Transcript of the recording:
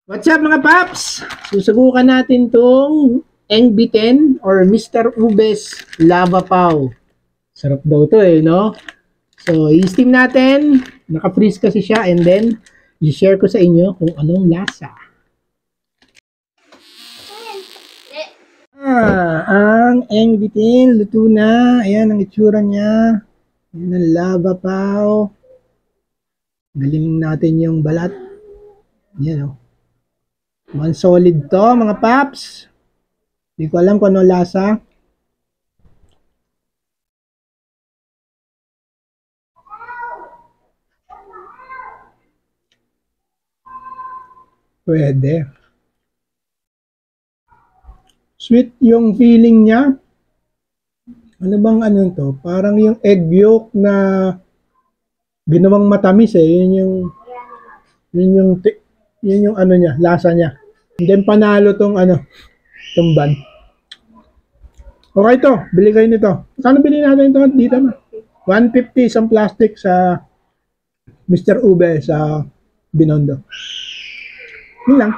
What's up mga paps? Susubukan natin tong NB10 or Mr. Ube's Lava Pau. Sarap daw to no? So, i-steam natin. Naka-freeze kasi siya and then i-share ko sa inyo kung anong lasa. Ang NB10 luto na. Ayan ang itsura niya. Ayan ang Lava Pau. Galing natin yung balat. Ayan Man solid to mga paps. Hindi ko alam kung ano lasa. Pwede. Sweet yung feeling niya. Ano bang ano to? Parang yung egg yolk na ginawang matamis yun yung ano niya, lasa niya. And then panalo tong tong ban. Okay to, bili kayo nito. Saan bili natin ito dito na? 150 isang plastic sa Mr. Ube sa Binondo. Yun lang.